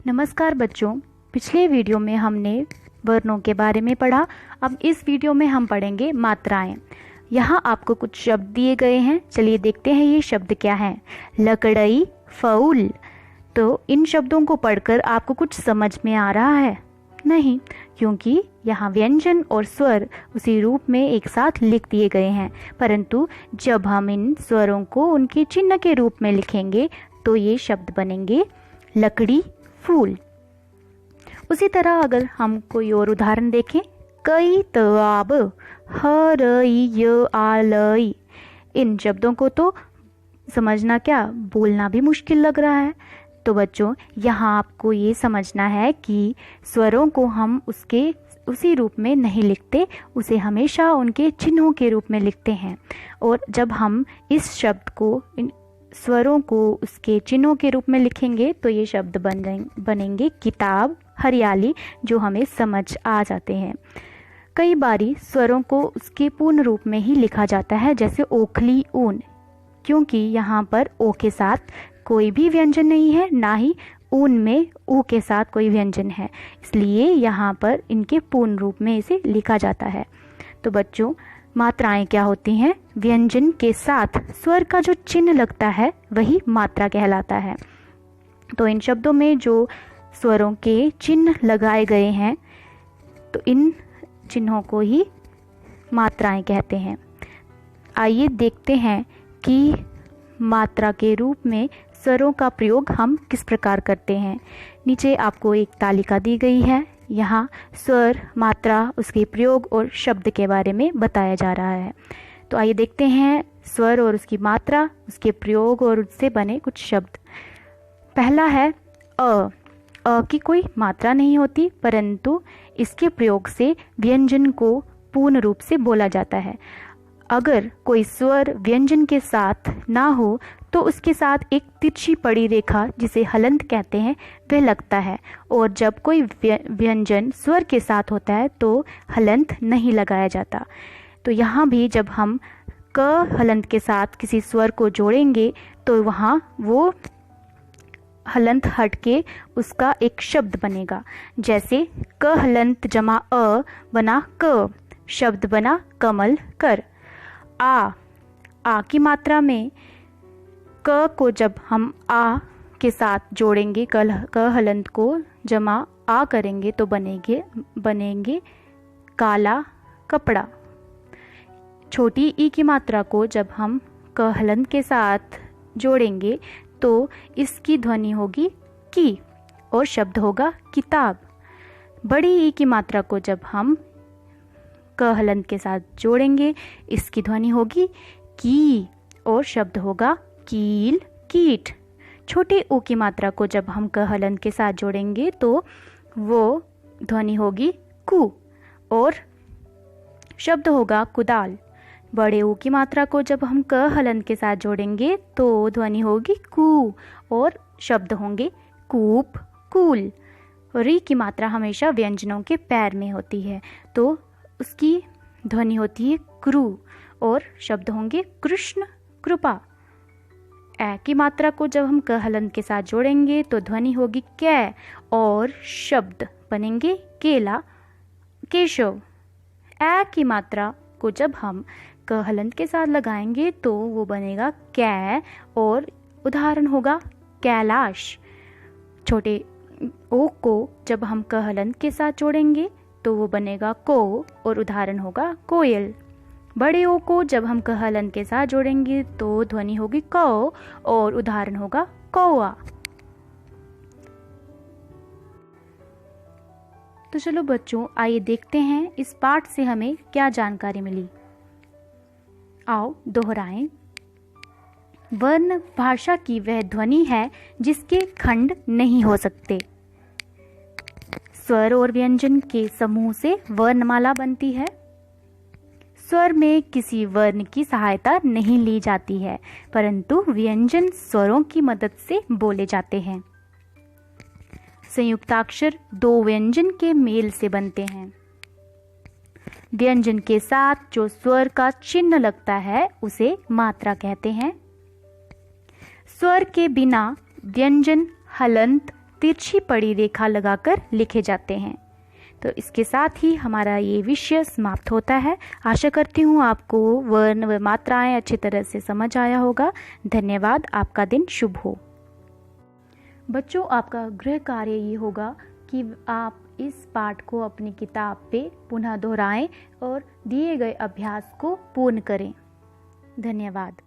नमस्कार बच्चों, पिछले वीडियो में हमने वर्णों के बारे में पढ़ा। अब इस वीडियो में हम पढ़ेंगे मात्राएं। यहाँ आपको कुछ शब्द दिए गए हैं, चलिए देखते हैं ये शब्द क्या हैं। लकड़ई, फूल। तो इन शब्दों को पढ़कर आपको कुछ समझ में आ रहा है? नहीं, क्योंकि यहाँ व्यंजन और स्वर उसी रूप में एक साथ लिख दिए गए हैं, परंतु जब हम इन स्वरों को उनके चिन्ह के रूप में लिखेंगे तो ये शब्द बनेंगे लकड़ी, फूल। उसी तरह अगर हम कोई और उदाहरण देखें, कई तवाब, हरई आलई। इन शब्दों को तो समझना क्या, बोलना भी मुश्किल लग रहा है। तो बच्चों, यहाँ आपको ये समझना है कि स्वरों को हम उसके उसी रूप में नहीं लिखते, उसे हमेशा उनके चिन्हों के रूप में लिखते हैं। और जब हम इस शब्द को, इन स्वरों को उसके चिन्हों के रूप में लिखेंगे तो ये शब्द बनेंगे किताब, हरियाली, जो हमें समझ आ जाते हैं। कई बारी स्वरों को उसके पूर्ण रूप में ही लिखा जाता है, जैसे ओखली, ऊन, क्योंकि यहाँ पर ओ के साथ कोई भी व्यंजन नहीं है, ना ही ऊन में ऊ के साथ कोई व्यंजन है, इसलिए यहाँ पर इनके पूर्ण रूप में इसे लिखा जाता है। तो बच्चों, मात्राएं क्या होती हैं? व्यंजन के साथ स्वर का जो चिन्ह लगता है वही मात्रा कहलाता है। तो इन शब्दों में जो स्वरों के चिन्ह लगाए गए हैं, तो इन चिन्हों को ही मात्राएं कहते हैं। आइए देखते हैं कि मात्रा के रूप में स्वरों का प्रयोग हम किस प्रकार करते हैं। नीचे आपको एक तालिका दी गई है, यहाँ स्वर, मात्रा, उसके प्रयोग और शब्द के बारे में बताया जा रहा है। तो आइए देखते हैं स्वर और उसकी मात्रा, उसके प्रयोग और उससे बने कुछ शब्द। पहला है अ। अ की कोई मात्रा नहीं होती, परंतु इसके प्रयोग से व्यंजन को पूर्ण रूप से बोला जाता है। अगर कोई स्वर व्यंजन के साथ ना हो तो उसके साथ एक तिरछी पड़ी रेखा, जिसे हलंत कहते हैं, वह लगता है। और जब कोई व्यंजन स्वर के साथ होता है तो हलंत नहीं लगाया जाता। तो यहाँ भी जब हम क हलंत के साथ किसी स्वर को जोड़ेंगे तो वहाँ वो हलंत हट के उसका एक शब्द बनेगा। जैसे क हलंत जमा अ बना क, शब्द बना कमल कर। आ की मात्रा में क को जब हम आ के साथ जोड़ेंगे, क हलंत को जमा आ करेंगे तो बनेंगे काला कपड़ा। छोटी ई की मात्रा को जब हम क हलंत के साथ जोड़ेंगे तो इसकी ध्वनि होगी की और शब्द होगा किताब। बड़ी ई की मात्रा को जब हम क हलंत के साथ जोड़ेंगे, इसकी ध्वनि होगी की और शब्द होगा कील, कीट। छोटे ऊ की मात्रा को जब हम क हलंत के साथ जोड़ेंगे तो वो ध्वनि होगी कु और शब्द होगा कुदाल। बड़े ऊ की मात्रा को जब हम क हलंत के साथ जोड़ेंगे तो ध्वनि होगी कु और शब्द होंगे कूप, कूल। री की मात्रा हमेशा व्यंजनों के पैर में होती है, तो उसकी ध्वनि होती है क्रू और शब्द होंगे कृष्ण, कृपा। ए की मात्रा को जब हम क हलंत के साथ जोड़ेंगे तो ध्वनि होगी कै और शब्द बनेंगे केला, केशव। ए की मात्रा को जब हम क हलंत के साथ लगाएंगे तो वो बनेगा कै और उदाहरण होगा कैलाश। छोटे ओ को जब हम क हलंत के साथ जोड़ेंगे तो वो बनेगा को और उदाहरण होगा कोयल। बड़े ओ को जब हम क हलंत के साथ जोड़ेंगे तो ध्वनि होगी कौ और उदाहरण होगा कौआ। तो चलो बच्चों, आइए देखते हैं इस पाठ से हमें क्या जानकारी मिली। आओ दोहराएं। वर्ण भाषा की वह ध्वनि है जिसके खंड नहीं हो सकते। स्वर और व्यंजन के समूह से वर्णमाला बनती है। स्वर में किसी वर्ण की सहायता नहीं ली जाती है, परंतु व्यंजन स्वरों की मदद से बोले जाते हैं। संयुक्ताक्षर दो व्यंजन के मेल से बनते हैं। व्यंजन के साथ जो स्वर का चिन्ह लगता है उसे मात्रा कहते हैं। स्वर के बिना व्यंजन हलंत, तिरछी पड़ी रेखा लगाकर लिखे जाते हैं। तो इसके साथ ही हमारा ये विषय समाप्त होता है। आशा करती हूँ आपको वर्ण व मात्राएं अच्छी तरह से समझ आया होगा। धन्यवाद। आपका दिन शुभ हो। बच्चों, आपका गृह कार्य ये होगा कि आप इस पाठ को अपनी किताब पे पुनः दोहराएं और दिए गए अभ्यास को पूर्ण करें। धन्यवाद।